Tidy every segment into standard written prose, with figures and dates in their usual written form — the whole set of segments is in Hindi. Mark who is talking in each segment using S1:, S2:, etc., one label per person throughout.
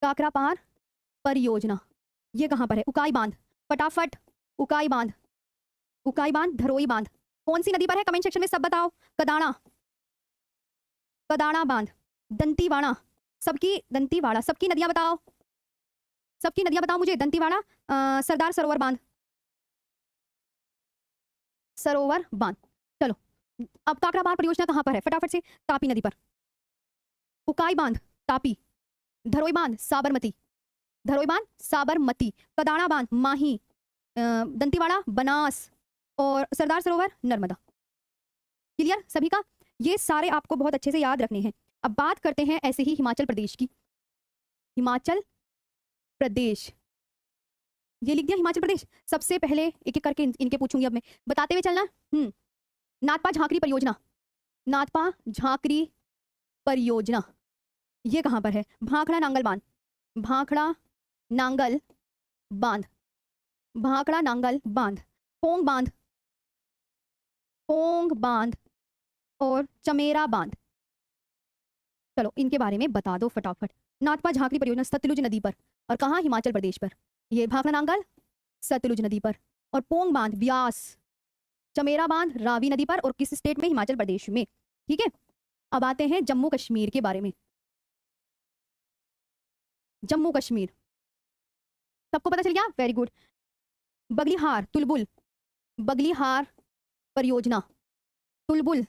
S1: काकरापार परियोजना ये कहाँ पर है? उकाई बांध, फटाफट उकाई बांध, उकाई बांध, धरोई बांध कौन सी नदी पर है? कमेंट सेक्शन में सब बताओ। कदाना, कदाना बांध, दंतीवाड़ा, सबकी दंतीवाड़ा, सबकी नदियां बताओ, सबकी नदियां बताओ मुझे। दंतीवाड़ा, सरदार सरोवर बांध, सरोवर बांध। चलो अब काकरापार परियोजना कहाँ पर है? फटाफट से। तापी नदी पर। उकाई बांध तापी, धरोई बांध साबरमती, धरोई बांध साबरमती, कदाना बांध माही, दंतीवाड़ा बनास और सरदार सरोवर नर्मदा। क्लियर सभी का? ये सारे आपको बहुत अच्छे से याद रखने हैं। अब बात करते हैं ऐसे ही हिमाचल प्रदेश की। हिमाचल प्रदेश, ये लिख दिया हिमाचल प्रदेश। सबसे पहले एक एक करके इनके पूछूंगी अब मैं, बताते हुए चलना। नाथपा झाकरी परियोजना, नाथपा झाकरी परियोजना ये कहां पर है? भाखड़ा नांगल बांध, भाखड़ा नांगल बांध, भाखड़ा नांगल बांध, पोंग बांध, पोंग बांध और चमेरा बांध। चलो इनके बारे में बता दो फटाफट। नाथपा झाकरी परियोजना सतलुज नदी पर, और कहाँ? हिमाचल प्रदेश पर। ये भाखड़ा नांगल सतलुज नदी पर, और पोंग बांध ब्यास, चमेरा बांध रावी नदी पर, और किस स्टेट में? हिमाचल प्रदेश में। ठीक है, अब आते हैं जम्मू कश्मीर के बारे में। जम्मू कश्मीर सबको पता चल गया? Very good. बगलीहार तुलबुल, बगलीहार परियोजना, तुलबुल,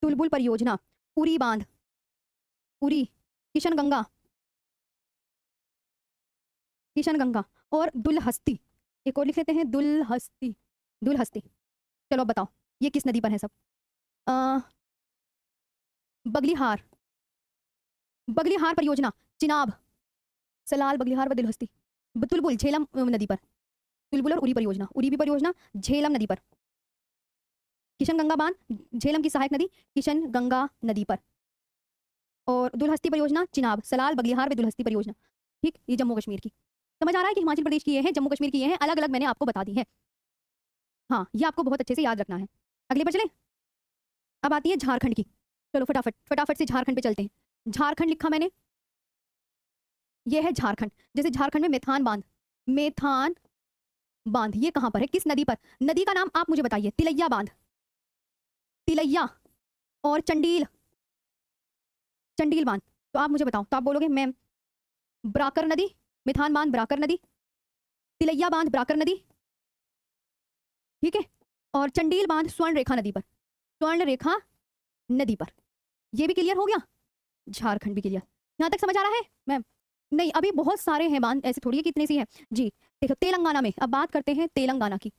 S1: तुलबुल परियोजना, उरी बांध, उरी, किशनगंगा, किशनगंगा और दुलहस्ती। एक और लिख लेते हैं, दुलहस्ती, दुलहस्ती। चलो अब बताओ ये किस नदी पर है सब? बगलीहार, बगलीहार परियोजना चिनाब, सलाल, बगलीहार व दुलहस्ती। तुलबुल झेलम नदी पर, तुलबुल और उरी परियोजना, उरी भी परियोजना झेलम नदी पर। किशनगंगा बांध झेलम की सहायक नदी किशनगंगा नदी पर, और दुलहस्ती परियोजना चिनाब, सलाल, बगलीहार व दुलहस्ती परियोजना। ठीक, ये जम्मू कश्मीर की। समझ आ रहा है कि हिमाचल प्रदेश की ये है, जम्मू कश्मीर की ये है, अलग अलग मैंने आपको बता दी है। हाँ, ये आपको बहुत अच्छे से याद रखना है। अगले पर चले। अब आती है झारखंड की। चलो फटाफट फटाफट से झारखंड पे चलते हैं। झारखंड लिखा मैंने, ये है झारखंड। जैसे झारखंड में मेथान बांध, मेथान बांध ये कहां पर है? किस नदी पर? नदी का नाम आप मुझे बताइए। तिलैया बांध, तिलैया और चंडील, चंडील बांध। तो आप मुझे बताओ, तो आप बोलोगे मैम ब्राकर नदी, मेथान बांध ब्राकर नदी, तिलैया बांध ब्राकर नदी, ठीक है, और चंडील बांध स्वर्ण रेखा नदी पर, स्वर्ण रेखा नदी पर। ये भी क्लियर हो गया? झारखंड भी क्लियर। यहां तक समझ आ रहा है मैम? नहीं, अभी बहुत सारे हैं बांध, ऐसे थोड़ी है कितने सी है जी। देखो तेलंगाना में, अब बात करते हैं तेलंगाना की।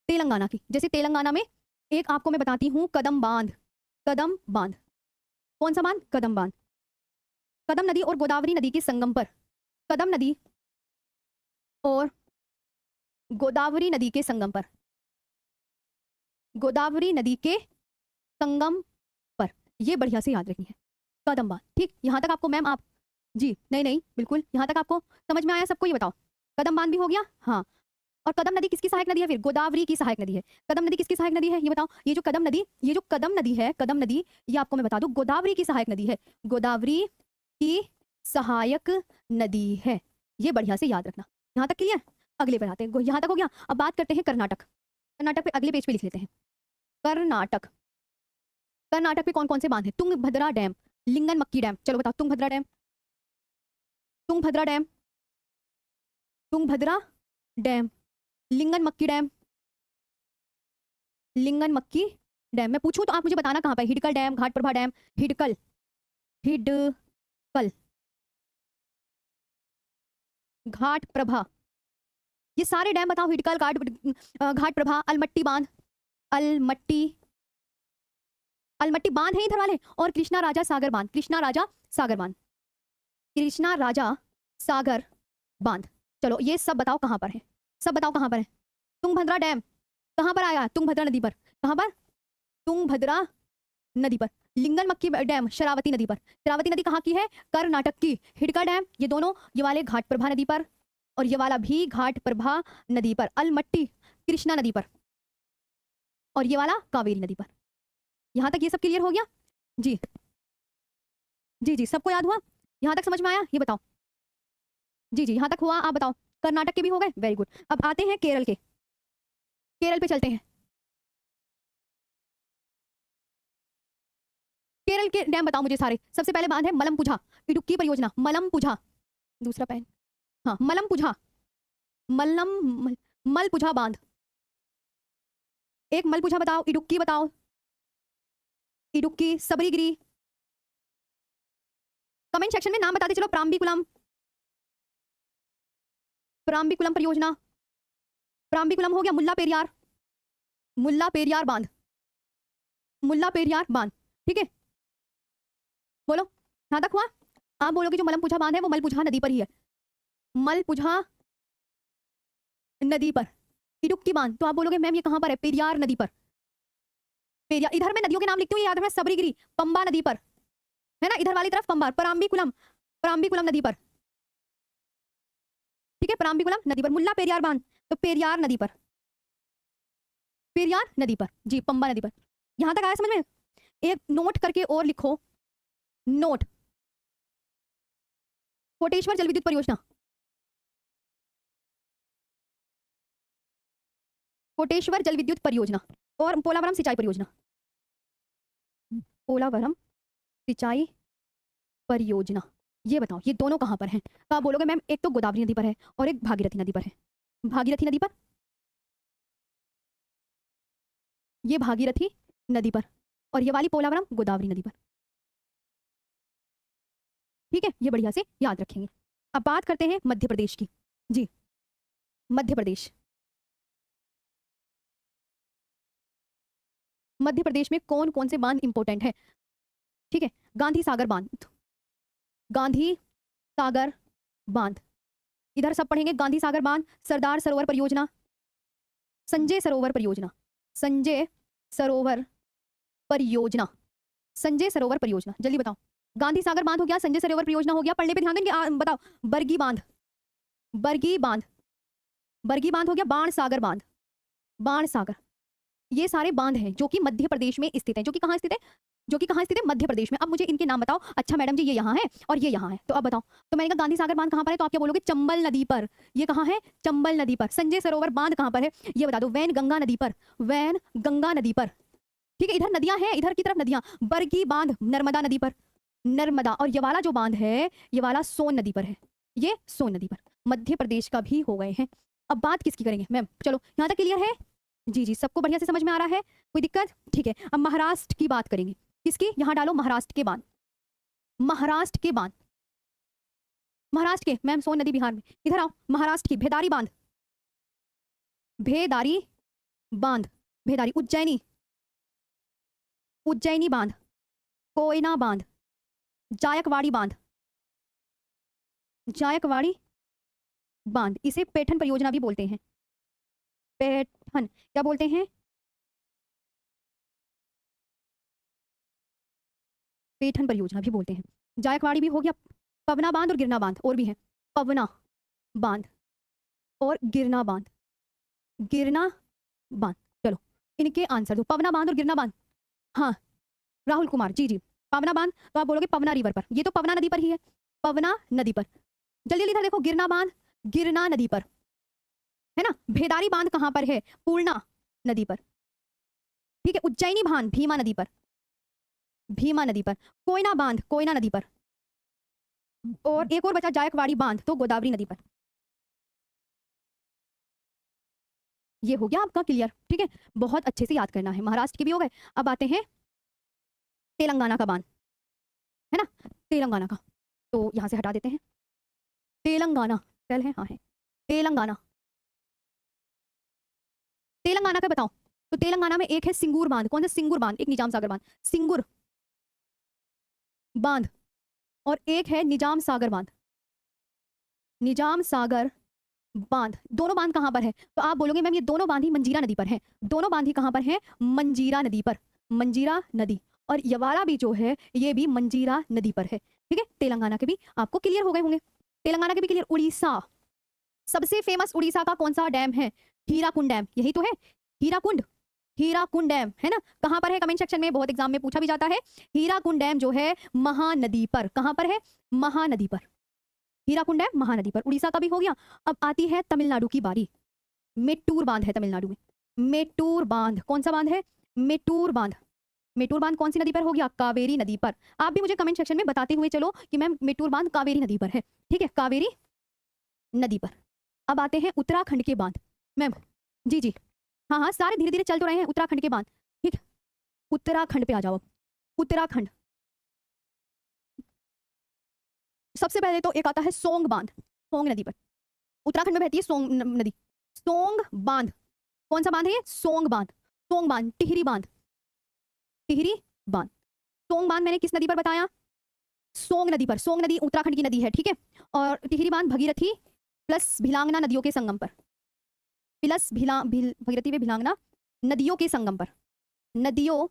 S1: तेलंगाना की, जैसे तेलंगाना में एक आपको मैं बताती हूँ, कदम बांध, कदम बांध। कौन सा बांध? कदम बांध। कदम नदी और गोदावरी नदी के संगम पर, कदम नदी और गोदावरी नदी के संगम पर, गोदावरी नदी के संगम पर। ये बढ़िया से याद रखनी है, कदम बांध। ठीक, यहां तक आपको मैम आप जी? नहीं नहीं बिल्कुल, यहां तक आपको समझ में आया सबको? ये बताओ, कदम बांध भी हो गया। हाँ, और कदम नदी किसकी सहायक नदी है? फिर गोदावरी की सहायक नदी है। कदम नदी किसकी सहायक नदी है? ये बताओ। ये जो कदम नदी, ये जो कदम नदी है, कदम नदी, ये आपको मैं बता दूं गोदावरी की सहायक नदी है, गोदावरी की सहायक नदी है। ये बढ़िया से याद रखना। यहाँ तक क्लियर? अगले पर आते हैं। यहाँ तक हो गया। अब बात करते हैं कर्नाटक। कर्नाटक पे अगले पेज पे लिख लेते हैं। कर्नाटक, कर्नाटक पे कौन कौन से बांध है? Tungabhadra dam, Linganamakki dam. चलो बताओ, Tungabhadra dam, Tungabhadra dam, Tungabhadra dam, Linganamakki dam, Linganamakki dam. मैं पूछूं तो आप मुझे बताना कहां पर? हिडकल डैम, घाट प्रभा डैम, हिडकल, हिडकल, घाट प्रभा, ये सारे डैम बताओ। हिडकल, घाट प्रभा, अलमट्टी बांध, अलमट्टी, अलमट्टी बांध है इधर वाले, और कृष्णा राजा सागर बांध, कृष्णा राजा सागर बांध, कृष्णा राजा सागर बांध। चलो ये सब बताओ कहां पर है? सब बताओ कहां पर है? तुंगभद्रा डैम कहां पर आया? तुंगभद्रा नदी पर। कहां पर? तुंगभद्रा नदी पर। लिंगन मक्की डैम शरावती नदी पर। शरावती नदी कहाँ की है? कर्नाटक की। हिडका डैम, ये दोनों, ये वाले घाट प्रभा नदी पर, और ये वाला भी घाट प्रभा नदी पर। अलमट्टी कृष्णा नदी पर, और ये वाला कावेरी नदी पर। यहां तक ये सब क्लियर हो गया? जी जी जी, सबको याद हुआ? यहाँ तक समझ में आया? ये बताओ। जी जी, यहाँ तक हुआ? आप बताओ। कर्नाटक के भी हो गए, वेरी गुड। अब आते हैं केरल के। केरल पे चलते हैं। केरल के डैम बताओ मुझे सारे। सबसे पहले बांध है मलमपुझा, इडुक्की परियोजना, मलमपुझा। दूसरा पेन, हाँ मलमपुझा, मल्लम मलपुझा बांध। एक मलपुझा बताओ, इडुक्की बताओ, इडुक्की, सबरीगिरी। कमेंट सेक्शन में नाम बताते चलो। प्राम्बिकुलम, प्राम्बिकुलम परियोजना, प्राम्बिकुलम हो गया। मुल्ला पेरियार, मुल्ला पेरियार बांध, मुल्ला पेरियार बांध, ठीक है। बोलो, यहां तक हुआ? आप बोलोगे जो मलमपुझा बांध है वो मलपुझा नदी पर ही है, मलपुझा नदी पर। इडुक्की बांध तो आप बोलोगे मैम ये कहां पर है? पेरियार नदी पर। पेरियार, इधर मैं नदियों के नाम लिखती हूँ, याद है, सबरीगिरी पंबा नदी पर है ना, इधर वाली तरफ पंबा। पराम्बिकुलम, पराम्बिकुलम नदी पर, ठीक है, पराम्बिकुलम नदी पर। मुल्ला पेरियार बांध तो पेरियार नदी पर, पेरियार नदी पर जी, पंबा नदी पर। यहां तक आया समझ में? एक नोट करके और लिखो, नोट। कोटेश्वर जल विद्युत परियोजना, कोटेश्वर जल विद्युत परियोजना। और पोलावरम सिंचाई परियोजना, पोलावरम सिंचाई परियोजना। ये बताओ ये दोनों कहां पर हैं? तो आप बोलोगे मैम एक तो गोदावरी नदी पर है और एक भागीरथी नदी पर है। भागीरथी नदी पर, ये भागीरथी नदी पर, और ये वाली पोलावरम गोदावरी नदी पर, ठीक है। ये बढ़िया से याद रखेंगे। अब बात करते हैं मध्य प्रदेश की। जी, मध्य प्रदेश, मध्य प्रदेश में कौन कौन से बांध इंपॉर्टेंट है? ठीक है, गांधी सागर बांध, गांधी सागर बांध, इधर सब पढ़ेंगे। गांधी सागर बांध, सरदार सरोवर परियोजना, संजय सरोवर परियोजना, संजय सरोवर परियोजना, संजय सरोवर परियोजना। जल्दी बताओ। गांधी सागर बांध हो गया, संजय सरोवर परियोजना हो गया। पढ़ने पे ध्यान देंगे। बताओ। बरगी बांध, बरगी बांध, बरगी बांध हो गया। बाण सागर बांध, बाण सागर। ये सारे बांध हैं जो कि मध्य प्रदेश में स्थित हैं। जो कि कहाँ स्थित है? जो कि कहाँ स्थित है? मध्य प्रदेश में। अब मुझे इनके नाम बताओ। अच्छा मैडम जी ये यहाँ है और ये यहाँ है, तो अब बताओ। तो मैंने कहा गांधी सागर बांध कहाँ पर है, तो आप क्या बोलोगे? चंबल नदी पर। ये कहाँ है? चंबल नदी पर। संजय सरोवर बांध कहाँ पर है? ये बता दो। वैन गंगा नदी पर, वैन गंगा नदी पर, ठीक है। इधर नदियां हैं, इधर की तरफ नदियां। बरगी बांध नर्मदा नदी पर, नर्मदा। और ये वाला जो बांध है ये वाला सोन नदी पर है, ये सोन नदी पर। मध्य प्रदेश का भी हो गए हैं। अब बात किसकी करेंगे मैम? चलो यहाँ तक क्लियर है? जी जी, सबको बढ़िया से समझ में आ रहा है? कोई दिक्कत? ठीक है। अब महाराष्ट्र की बात करेंगे। किसकी? यहाँ डालो महाराष्ट्र के बांध, महाराष्ट्र के बांध, महाराष्ट्र के। मैम सोन नदी बिहार में, इधर आओ। महाराष्ट्र की भेदारी बांध, भेदारी बांध, भेदारी। उज्जैनी, उज्जैनी बांध, कोयना बांध, जायकवाड़ी बांध, जायकवाड़ी बांध। इसे पैठन परियोजना भी बोलते हैं। पैठन क्या बोलते हैं? पैठन परियोजना भी बोलते हैं। जायकवाड़ी भी हो गया। पवना बांध और गिरना बांध और भी है। पवना बांध और गिरना बांध, गिरना बांध। चलो इनके आंसर दो। पवना बांध और गिरना बांध। हाँ राहुल कुमार, जी जी। पवना बांध तो आप बोलोगे पवना रिवर पर। ये तो पवना नदी पर ही है, पवना नदी पर। जल्दी जल्दी इधर देखो। गिरना बांध गिरना नदी पर है ना। भेदारी बांध कहां पर है? पूर्णा नदी पर, ठीक है। उज्जैनी बांध भीमा नदी पर, भीमा नदी पर। कोयना बांध कोयना नदी पर। और एक और बचा जायकवाड़ी बांध, तो गोदावरी नदी पर। ये हो गया आपका क्लियर, ठीक है। बहुत अच्छे से याद करना है। महाराष्ट्र के भी हो गए। अब आते हैं तेलंगाना का बांध, है ना, तेलंगाना का। तो यहां से हटा देते हैं। तेलंगाना सेल है, हाँ है। तेलंगाना, तेलंगाना का बताओ। तो तेलंगाना में एक है सिंगूर बांध। कौन सा? सिंगूर बांध। एक निजाम सागर बांध, सिंगूर बांध। और एक है निजाम सागर बांध, निजाम सागर बांध। दोनों बांध कहां पर है? तो आप बोलोगे मैम ये दोनों बांध ही मंजीरा नदी पर है। दोनों बांध ही कहां पर है? मंजीरा नदी पर, मंजीरा नदी। और ये वाला भी जो है ये भी मंजीरा नदी पर है, ठीक है। तेलंगाना के भी आपको क्लियर हो गए होंगे। तेलंगाना के भी क्लियर। उड़ीसा, सबसे फेमस उड़ीसा का कौन सा डैम है? हीराकुंड डैम, यही तो है। हीराकुंड, हीराकुंड डैम है ना, कहां पर है? कमेंट सेक्शन में बहुत एग्जाम में पूछा भी जाता है। हीराकुंड डैम जो है महानदी पर, कहां पर है? महानदी पर। हीराकुंड डैम महानदी पर। उड़ीसा का भी हो गया। अब आती है तमिलनाडु की बारी। मेट्टूर बांध है तमिलनाडु में। मेट्टूर बांध कौन सा बांध है? मेट्टूर बांध। मेट्टूर बांध कौन सी नदी पर हो गया? कावेरी नदी पर। आप भी मुझे कमेंट सेक्शन में बताते हुए चलो कि मैम मेट्टूर बांध कावेरी नदी पर है। ठीक है, कावेरी नदी पर। अब आते हैं उत्तराखंड के बांध। मैम जी जी, हाँ हाँ, सारे धीरे धीरे चल तो रहे हैं। उत्तराखंड के बांध, ठीक। उत्तराखंड पे आ जाओ अब। उत्तराखंड सबसे पहले तो एक आता है सोंग बांध, सोंग नदी पर। उत्तराखंड में बहती है सोंग नदी। सोंग बांध कौन सा बांध है ये? सोंग बांध। सोंग बांध, टिहरी बांध, टिहरी बांध। सोंग बांध मैंने किस नदी पर बताया? सोंग नदी पर। सोंग नदी उत्तराखंड की नदी है, ठीक है। और टिहरी बांध भगीरथी प्लस भिलांगना नदियों के संगम पर। प्लस भगीरथी व भिलांगना नदियों के संगम पर, नदियों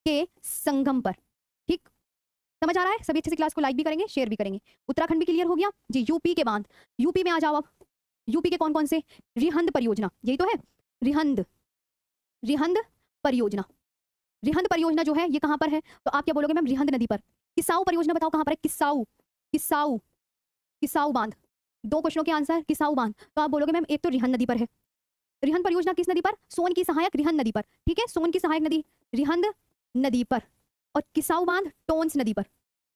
S1: के संगम पर। ठीक, समझ आ रहा है? सभी अच्छे से क्लास को लाइक भी करेंगे, शेयर भी करेंगे। उत्तराखंड भी क्लियर हो गया जी। यूपी के बांध, यूपी में आ जाओ अब। यूपी के कौन कौन से? रिहंद परियोजना, यही तो है, रिहंद, रिहंद परियोजना। रिहंद परियोजना जो है ये कहां पर है? तो आप क्या बोलोगे मैम? रिहंद नदी पर। किसाऊ परियोजना बताओ कहां पर है? किसाऊ, किसाऊ, किसाऊ बांध। दो क्वेश्चनों के आंसर किसाऊ बांध। तो आप बोलोगे मैम एक तो रिहंद नदी पर है। रिहंद परियोजना किस नदी पर? सोन की सहायक रिहंद नदी पर, ठीक है। सोन की सहायक नदी रिहंद नदी पर। और किसाऊ बांध टोंस नदी पर।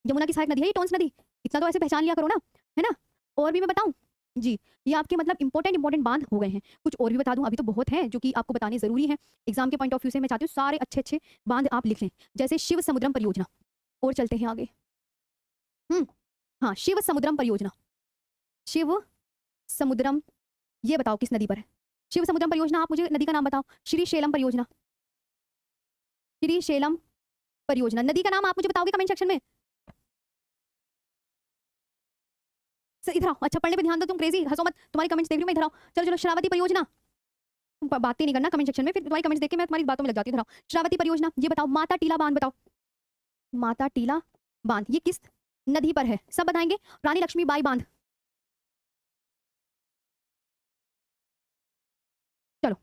S1: यमुना की सहायक नदी है ये टोंस नदी। इतना तो ऐसे पहचान लिया करो ना, है ना। और भी मैं बताऊं जी, ये आपके मतलब इंपॉर्टेंट बांध हो गए हैं। कुछ और भी बता दूं, अभी तो बहुत है जो कि आपको बताने जरूरी है एग्जाम के पॉइंट ऑफ व्यू से। मैं चाहती हूँ सारे अच्छे अच्छे बांध आप लिख लें, जैसे शिव समुद्रम परियोजना। और चलते हैं आगे। हाँ, शिव समुद्रम परियोजना। शिव समुद्रम, ये बताओ किस नदी पर है? शिव समुद्रम परियोजना, आप मुझे नदी का नाम बताओ। श्री शैलम परियोजना, श्री शैलम परियोजना। नदी का नाम आप मुझे बताओगे कमेंट सेक्शन में? इधर आओ। अच्छा, पढ़ने पे ध्यान दो, तुम क्रेजी हंसो मत, तुम्हारी कमेंट्स देख रही हूँ मैं। इधर आओ, चलो चलो। श्रावती परियोजना, तुम बातें नहीं करना कमेंट सेक्शन में, फिर तुम्हारी कमेंट्स देख के मैं तुम्हारी बातों में लग जाती हूँ। इधर आओ। श्रावती परियोजना, ये बताओ। माता टीला बांध बताओ। माता टीला बांध ये किस नदी पर है? सब बताएंगे। रानी लक्ष्मीबाई बांध। चलो,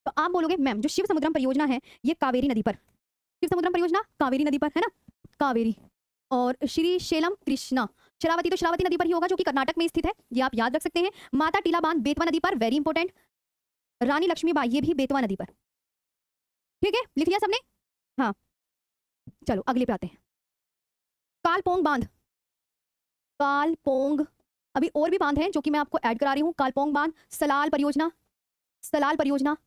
S1: तो आप बोलोगे मैम जो शिव समुद्रम परियोजना है ये कावेरी नदी पर। शिव समुद्रम परियोजना कावेरी नदी पर है ना, कावेरी। और श्री शैलम कृष्णा शरावती, तो शरावती नदी पर ही होगा जो कि कर्नाटक में स्थित है, ये आप याद रख सकते हैं। माता टीला बांध बेतवा नदी पर, वेरी इंपॉर्टेंट। रानी लक्ष्मीबाई ये भी बेतवा नदी पर, ठीक है। लिख लिया सबने? हाँ, चलो अगले पे आते हैं। कालपोंग बांध, कालपोंग। अभी और भी बांध हैं जो कि मैं आपको ऐड करा रही हूँ। कालपोंग बांध, सलाल परियोजना, सलाल परियोजना,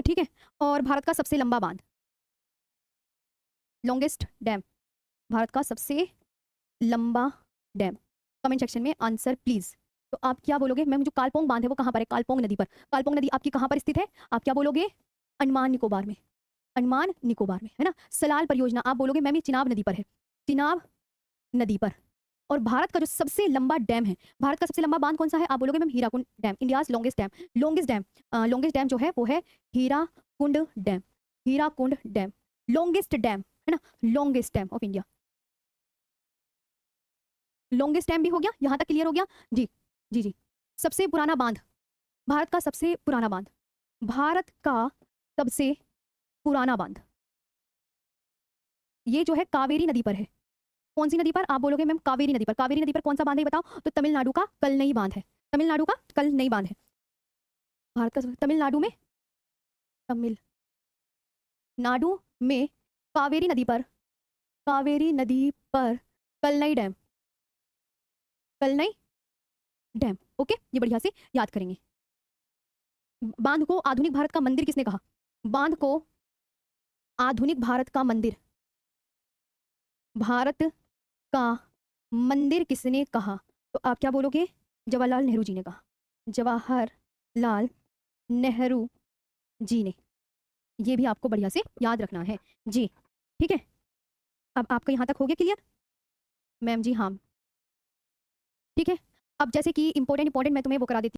S1: ठीक है। और भारत का सबसे लंबा बांध, लॉन्गेस्ट डैम, भारत का सबसे लंबा डैम। कमेंट सेक्शन में आंसर प्लीज। तो आप क्या बोलोगे मैम? जो कालपोंग बांध है वो कहां पर है? कालपोंग नदी पर। कालपोंग नदी आपकी कहां पर स्थित है? आप क्या बोलोगे? अंडमान निकोबार में, अंडमान निकोबार में, है ना। सलाल परियोजना आप बोलोगे मैम ये चिनाब नदी पर है, चिनाब नदी पर। और भारत का जो सबसे लंबा डैम है, भारत का सबसे लंबा बांध कौन सा है? आप बोलोगे ma'am Hirakud dam, India's longest dam. Longest dam, longest dam जो है वो है Hirakud dam, Hirakud dam, longest dam, है ना, longest dam of India. Longest dam भी हो गया, यहां तक क्लियर हो गया जी। जी जी, सबसे पुराना बांध, भारत का सबसे पुराना बांध, भारत का सबसे पुराना बांध ये जो है कावेरी नदी पर है। कौन सी नदी पर? आप बोलोगे मैम कावेरी नदी पर। कावेरी नदी पर कौन सा बांध है बताओ? तो तमिलनाडु का कलनई बांध है, तमिलनाडु का कलनई बांध है। भारत का तमिलनाडु में, तमिलनाडु में कावेरी नदी पर, कावेरी नदी पर Kalnai dam, Kalnai dam. Okay, ये बढ़िया से याद करेंगे। बांध को आधुनिक भारत का मंदिर किसने कहा? बांध को आधुनिक भारत का मंदिर, भारत का मंदिर किसने कहा? तो आप क्या बोलोगे? जवाहरलाल नेहरू जी ने कहा, जवाहरलाल नेहरू जी ने। ये भी आपको बढ़िया से याद रखना है जी, ठीक है। अब आपका यहां तक हो गया क्लियर? मैम जी हाँ, ठीक है। अब जैसे कि इंपॉर्टेंट मैं तुम्हें वो करा देती